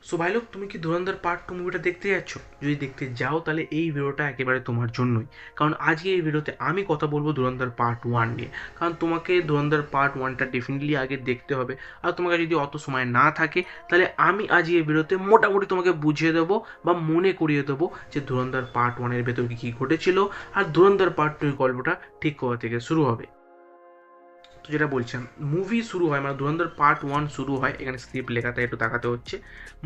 So ভাই লোক, তুমি কি ধুরন্ধর পার্ট 2 মুভিটা দেখতে যাচ্ছ? যদি দেখতে যাও তাহলে এই ভিডিওটা একেবারে তোমার জন্যই। কারণ আজকে এই ভিডিওতে আমি কথা বলবো ধুরন্ধর পার্ট 1 নিয়ে। কারণ তোমাকে ধুরন্ধর পার্ট 1টা ডেফিনেটলি আগে দেখতে হবে। আর তোমাকে যদি অত সময় না থাকে তাহলে আমি আজ এই ভিডিওতে মোটামুটি তোমাকে বুঝিয়ে দেবো বা মনে করিয়ে দেবো যে ধুরন্ধর পার্ট 1-এর ভেতর কী ঘটেছিল আর ধুরন্ধর পার্ট 2-এর গল্পটা ঠিক কোথা থেকে শুরু হবে। তো যেটা বলছিলাম, মুভি শুরু হয় মানে ধুরন্ধর পার্ট 1 শুরু হয়, এখানে স্ক্রিপ্ট লেখাতে একটু তাকাতে হচ্ছে।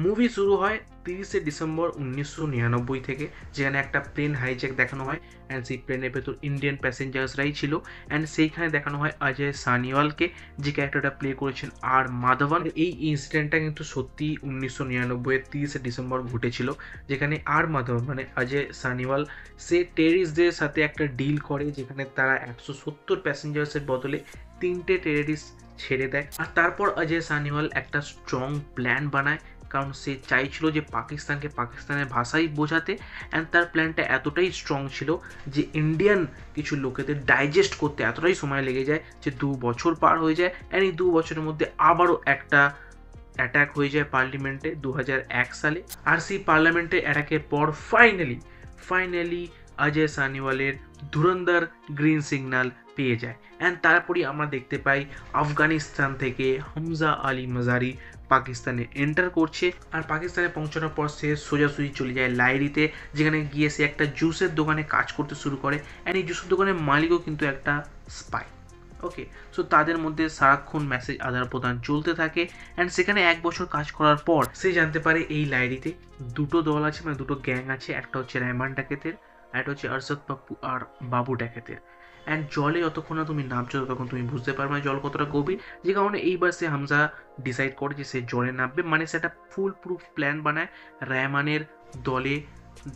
মুভি শুরু হয় 30শে ডিসেম্বর 1999 থেকে, যেখানে একটা প্লেন হাইজ্যাক দেখানো হয় অ্যান্ড সেই প্লেনের ভেতর ইন্ডিয়ান প্যাসেঞ্জার্সরাই ছিল। অ্যান্ড সেইখানে দেখানো হয় অজয় সানিওয়ালকে, যে ক্যারেক্টারটা প্লে করেছেন আর মাধবন। এই ইনসিডেন্টটা কিন্তু সত্যি 1999-এর 30শে ডিসেম্বর ঘটেছিল, যেখানে আর মাধবন মানে অজয় সানিওয়াল সে টেরিস্টদের সাথে একটা ডিল করে, যেখানে তারা 170 প্যাসেঞ্জার্সের বদলে 3টে টেররিস্ট ছেড়ে দেয়। আর তারপর অজয় সানিওয়াল একটা স্ট্রং প্ল্যান বানায়, কারণ সে চাইছিল যে পাকিস্তানকে পাকিস্তানের ভাষাই বোঝাতে। অ্যান্ড তার প্ল্যানটা এতটাই স্ট্রং ছিল যে ইন্ডিয়ান কিছু লোকেদের ডাইজেস্ট করতে এতটাই সময় লেগে যায় যে 2 বছর পার হয়ে যায়। অ্যান্ড এই 2 বছরের মধ্যে আবারও একটা অ্যাটাক হয়ে যায় পার্লিমেন্টে 2001 সালে। আর সেই পার্লামেন্টে অ্যাটাকের পর ফাইনালি অজয় সানিওয়ালের ধুরন্ধর গ্রিন সিগন্যাল পেয়ে যায়। অ্যান্ড তারপরই আমরা দেখতে পাই আফগানিস্তান থেকে হামজা আলী মাজারি পাকিস্তানে এন্টার করছে। আর পাকিস্তানে পৌঁছানোর পর সে সোজাসুজি চলে যায় লাইরিতে, যেখানে গিয়ে সে একটা জুসের দোকানে কাজ করতে শুরু করে। অ্যান্ড এই জুসের দোকানের মালিকও কিন্তু একটা স্পাই। ওকে, সো তাদের মধ্যে সারাক্ষণ মেসেজ আদান প্রদান চলতে থাকে। অ্যান্ড সেখানে 1 বছর কাজ করার পর সে জানতে পারে এই লাইরিতে দুটো দল আছে, মানে দুটো গ্যাং আছে। একটা হচ্ছে রহমান ডাকাতের, আর একটা হচ্ছে আরশদ পাপ্পু আর বাবু ডাকাতের। অ্যান্ড জলে যতক্ষণ না তুমি নামছো ততক্ষণ তুমি বুঝতে পারবে না জল কতটা গভীর। যে কারণে এইবার সে হামজা ডিসাইড করে যে সে জলে নামবে, মানে সে একটা ফুল প্রুফ প্ল্যান বানায় রহমানের দলে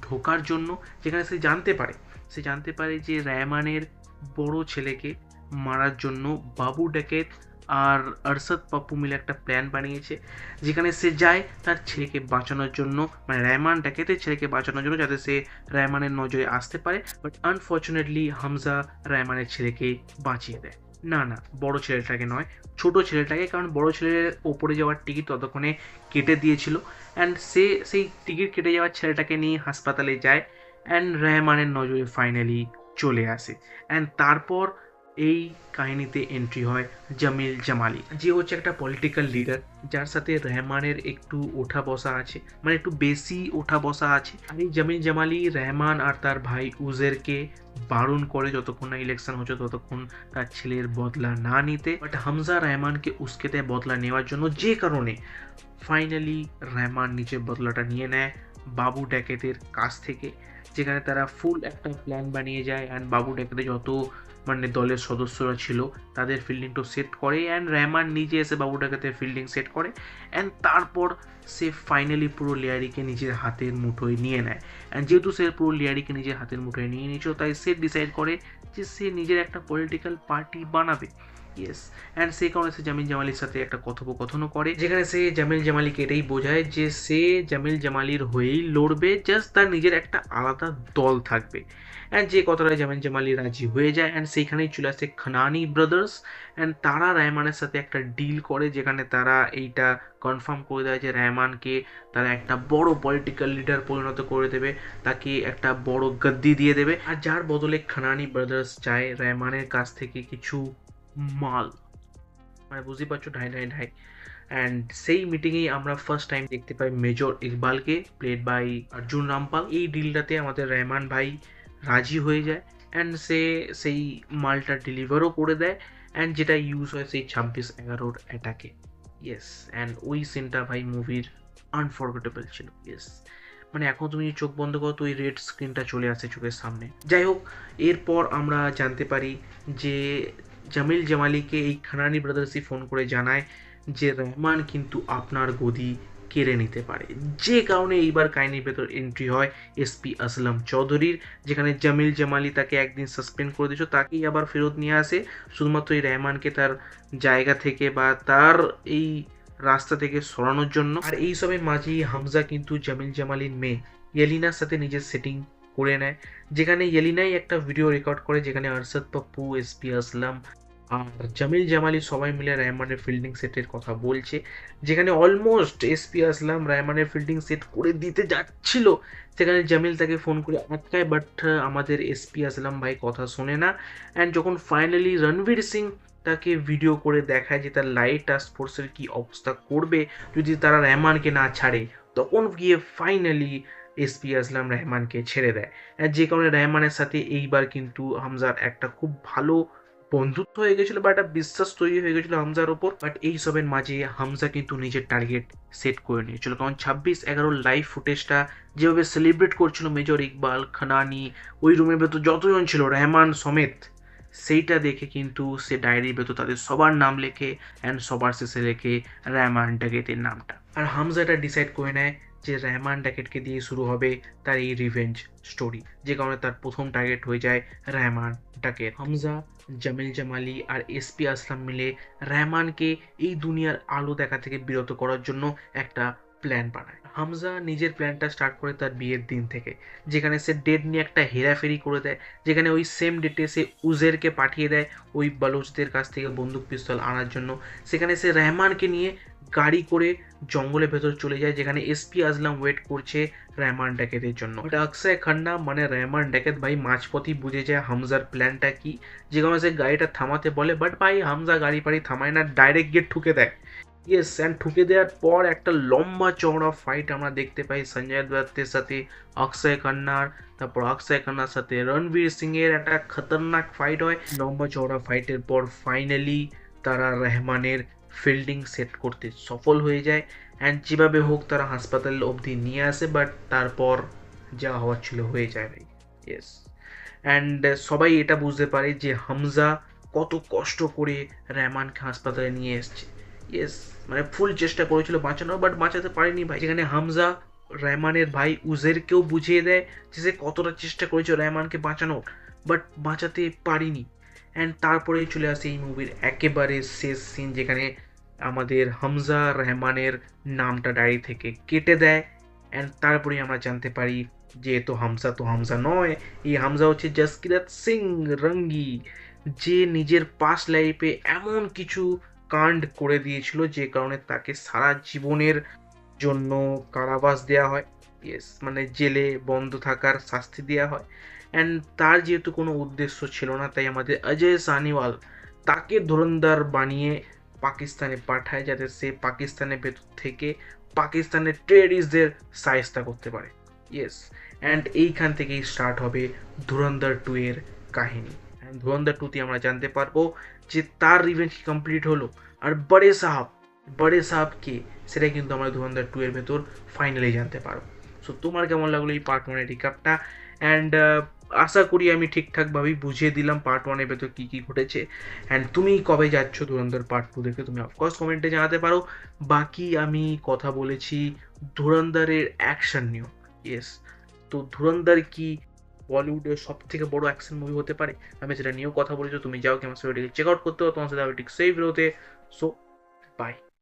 ঢোকার জন্য। যেখানে সে জানতে পারে যে রহমানের বড় ছেলেকে মারার জন্য বাবু ডাকাত আর আরশদ পাপ্পু মিলে একটা প্ল্যান বানিয়েছে। যেখানে সে যায় তার ছেলেকে বাঁচানোর জন্য, মানে রহমান ডাকাতের ছেলেকে বাঁচানোর জন্য, যাতে সে রহমানের নজরে আসতে পারে। বাট আনফর্চুনেটলি হামজা রহমানের ছেলেকে বাঁচিয়ে দেয়। না, বড় ছেলেটাকে নয়, ছোট ছেলেটাকে। কারণ বড় ছেলের ওপরে যাওয়ার টিকিট ততক্ষণে কেটে দিয়েছিল। অ্যান্ড সে সেই টিকিট কেটে যাওয়ার ছেলেটাকে নিয়ে হাসপাতালে যায়। অ্যান্ড রহমানের নজরে ফাইনালি চলে আসে। অ্যান্ড তারপর এই কাহিনীতে এন্ট্রি হয় জামিল জামালি, যে হচ্ছে একটা পলিটিক্যাল লিডার, যার সাথে রহমানের একটু ওঠা বসা আছে, মানে একটু বেশি ওঠা বসা আছে। আর এই জামিল জামালি রহমান আর তার ভাই উজেরকে বারণ করে যতক্ষণ না ইলেকশন হচ্ছে ততক্ষণ তার ছেলের বদলা না নিতে। বাট হামজা রহমানকে উস্কে দেয় বদলা নেওয়ার জন্য, যে কারণে ফাইনালি রহমান নিজের বদলাটা নিয়ে নেয় বাবু ডাকাতের কাছ থেকে। যেখানে তারা ফুল একটা প্ল্যান বানিয়ে যায়। অ্যান্ড বাবু ডাকাতের যত মানে দলের সদস্যরা ছিল তাদের ফিল্ডিংটা সেট করে। অ্যান্ড রহমান নিজে এসে বাবু ডাকাতের ফিল্ডিং সেট করে। অ্যান্ড তারপর সে ফাইনালি পুরো লেয়ারিকে নিজের হাতের মুঠোয় নিয়ে নেয়। অ্যান্ড যেহেতু সে পুরো লেয়ারিকে নিজের হাতের মুঠোয় নিয়ে নিয়েছিল, তাই সে ডিসাইড করে যে সে নিজের একটা পলিটিক্যাল পার্টি বানাবে। ইয়েস। অ্যান্ড সেই কারণে সে জামিল জামালির সাথে একটা কথোপকথনও করে, যেখানে সে জামিল জামালিকে এটাই বোঝায় যে সে জামিল জামালির হয়েই লড়বে, জাস্ট তার নিজের একটা আলাদা দল থাকবে। অ্যান্ড যে কথাটা জামিল জামালি রাজি হয়ে যায়। অ্যান্ড সেইখানেই চলে আসে খানানি ব্রাদার্স। অ্যান্ড তারা রহমানের সাথে একটা ডিল করে, যেখানে তারা এইটা কনফার্ম করে দেয় যে রহমানকে তারা একটা বড় পলিটিক্যাল লিডার পরিণত করে দেবে, তাকে একটা বড় গদ্দি দিয়ে দেবে। আর যার বদলে খানানি ব্রাদার্স চায় রহমানের কাছ থেকে কিছু মাল, মানে বুঝতে পারছো, ঢাই ঢাই ঢাই। অ্যান্ড সেই মিটিংয়েই আমরা ফার্স্ট টাইম দেখতে পাই মেজর ইকবালকে, প্লেড বাই অর্জুন রামপাল। এই ডিলটাতে আমাদের রহমান ভাই রাজি হয়ে যায়। অ্যান্ড সে সেই মালটা ডেলিভারও করে দেয়। অ্যান্ড যেটা ইউজ হয় সেই 26/11 অ্যাটাকে। ইয়েস। অ্যান্ড ওই সিনটা ভাই মুভির আনফরগেটেবল ছিল। ইয়েস, মানে এখন তুমি চোখ বন্ধ করো তো ওই রেড স্ক্রিনটা চলে আসে চোখের সামনে। যাই হোক, এরপর আমরা জানতে পারি যে জামিল জামালিকে এই খানানি ব্রাদার্সই ফোন করে জানায় যে রহমান কিন্তু আপনার গদি কেড়ে নিতে পারে। যে কারণে এইবার কাহিনীর ভেতর এন্ট্রি হয় এসপি আসলাম চৌধুরীর, যেখানে জামিল জামালি তাকে একদিন সাসপেন্ড করে দিয়েছিল, তাকেই আবার ফেরত নিয়ে আসে শুধুমাত্র এই রহমানকে তার জায়গা থেকে বা তার এই রাস্তা থেকে সরানোর জন্য। আর এই সবের মাঝেই হামজা কিন্তু জামিল জামালির মেয়ে ইয়েলিনার সাথে নিজের সেটিং করে নেয়, যেখানে ইয়েলিনাই একটা ভিডিও রেকর্ড করে, যেখানে আরশদ পাপ্পু, এসপি আসলাম আর জামিল জামালি সবাই মিলে রহমানের ফিল্ডিং সেটের কথা বলছে, যেখানে অলমোস্ট এসপি আসলাম রহমানের ফিল্ডিং সেট করে দিতে যাচ্ছিল, সেখানে জামিল তাকে ফোন করে আটকায়, বাট আমাদের এসপি আসলাম ভাই কথা শোনে না। অ্যান্ড যখন ফাইনালি রণবীর সিং তাকে ভিডিও করে দেখায় যে তার লাইট টাস্ক ফোর্সের কী অবস্থা করবে যদি তারা রহমানকে না ছাড়ে, তখন গিয়ে ফাইনালি এসপি আসলাম রহমানকে ছেড়ে দেয়। যে কারণে রহমানের সাথে এইবার কিন্তু হামজার একটা খুব ভালো বন্ধুত্ব হয়ে গেছিলো বা একটা বিশ্বাস তৈরি হয়ে গেছিলো হামজার ওপর। বাট এইসবের মাঝে হামজা কিন্তু নিজের টার্গেট সেট করে নিয়েছিল, কারণ 26/11 লাইভ ফুটেজটা যেভাবে সেলিব্রেট করছিল মেজর ইকবাল খানানি, ওই রুমের ভেতর যতজন ছিল রহমান সমেত, সেইটা দেখে কিন্তু সে ডায়েরির ভেতর তাদের সবার নাম লেখে অ্যান্ড সবার শেষে লেখে রহমান ডাকেতের নামটা। আর হামজা এটা ডিসাইড করে নেয় যে রহমান ডাকেটকে দিয়ে শুরু হবে তার এই রিভেঞ্জ স্টোরি, যে কারণে তার প্রথম টার্গেট হয়ে যায় রহমান ডাকেত। হামজা, জামিল জামালি আর এসপি আসলাম মিলে রহমানকে এই দুনিয়ার আলো দেখা থেকে বিরত করার জন্য একটা প্ল্যান বানায়। হামজা নিজের প্ল্যানটা স্টার্ট করে তার বিয়ের দিন থেকে, যেখানে সে ডেট নিয়ে একটা হেরাফেরি করে দেয়, যেখানে ওই সেম ডেটে সে উজেরকে পাঠিয়ে দেয় ওই বালুচদের কাছ থেকে বন্দুক পিস্তল আনার জন্য। সেখানে সে রহমানকে নিয়ে গাড়ি করে জঙ্গলের ভেতর চলে যায়, যেখানে এসপি আজলাম ওয়েট করছে রহমান ডাকেতের জন্য। এটা অক্ষয় খান্না মানে রহমান ডাকেত ভাই মাঝপথই বুঝে যায় হামজার প্ল্যানটা কি, যে কারণে সে গাড়িটা থামাতে বলে, বাট ভাই হামজা গাড়ি ফাড়ি থামায় না, ডাইরেক্ট গিয়ে ঠুকে দেয়। ইয়েস, অ্যান্ড ঠুকে দেওয়ার পর একটা লম্বা চওড়া ফাইট আমরা দেখতে পাই সঞ্জয় দত্তের সাথে অক্ষয় খান্নার, তারপর অক্ষয় খান্নার সাথে রণবীর সিং এর একটা খতরনাক ফাইট হয়। লম্বা চওড়া ফাইটের পর ফাইনালি তারা রহমানের ফিল্ডিং সেট করতে সফল হয়ে যায়, অ্যান্ড যেভাবে হোক তারা হাসপাতাল অবধি নিয়ে আসে, বাট তারপর যা হওয়ার ছিল হয়ে যায় ভাই। ইয়েস, অ্যান্ড সবাই এটা বুঝতে পারে যে হামজা কত কষ্ট করে রহমানকে হাসপাতালে নিয়ে এসছে। ইয়েস, মানে ফুল চেষ্টা করেছিল বাঁচানোর, বাট বাঁচাতে পারেনি ভাই। যেখানে হামজা রহমানের ভাই উজেরকেও বুঝিয়ে দেয় যে সে কতটা চেষ্টা করেছে রহমানকে বাঁচানোর, বাট বাঁচাতে পারিনি। অ্যান্ড তারপরেই চলে আসে এই মুভির একেবারে শেষ সিন, যেখানে আমাদের হামজা রহমানের নামটা ডায়েরি থেকে কেটে দেয়। অ্যান্ড তারপরেই আমরা জানতে পারি যে তো হামজা নয়, এই হামজা হচ্ছে জসকিরত সিং রঙ্গি, যে নিজের পাস্ট লাইফে এমন কিছু কাণ্ড করে দিয়েছিল যে কারণে তাকে সারা জীবনের জন্য কারাবাস দেওয়া হয়। ইয়েস, মানে জেলে বন্ধ থাকার শাস্তি দেওয়া হয়। অ্যান্ড তার যেহেতু কোনো উদ্দেশ্য ছিল না, তাই আমাদের অজয় সানিওয়াল তাকে ধুরন্ধর বানিয়ে পাকিস্তানে পাঠায়, যাতে সে পাকিস্তানের ভেতর থেকে পাকিস্তানের টেররিস্টদের সাহায্য করতে পারে। ইয়েস, অ্যান্ড এইখান থেকেই স্টার্ট হবে ধুরন্ধর 2 এর কাহিনী। অ্যান্ড ধুরন্ধর 2তে আমরা জানতে পারবো যে তার রিভেঞ্জ কমপ্লিট হলো, আর বড়ে সাহাব কে, সেটাই কিন্তু আমরা ধুরন্ধর 2 এর ভেতর ফাইনালি জানতে পারবো। সো তোমার কেমন লাগলো এই পার্ট 1 এর রিক্যাপটা? অ্যান্ড আশা করি আমি ঠিকঠাকভাবেই বুঝিয়ে দিলাম পার্ট 1 এর ভেতর কী কী ঘটেছে। অ্যান্ড তুমি কবে যাচ্ছ ধুরন্ধর পার্ট 2 দেখে, তুমি অফকোর্স কমেন্টে জানাতে পারো। বাকি আমি কথা বলেছি ধুরন্ধরের অ্যাকশন নিয়েও। ইয়েস, তো ধুরন্ধর কি বলিউডের সব থেকে বড় অ্যাকশন মুভি হতে পারে, আমি সেটা নিয়েও কথা বলেছি। তুমি যাও কি আমার ভিডিওটিকে চেক আউট করতে হবে, তোমার সাথে আমি ঠিক সেই ভিডিওতে। So by.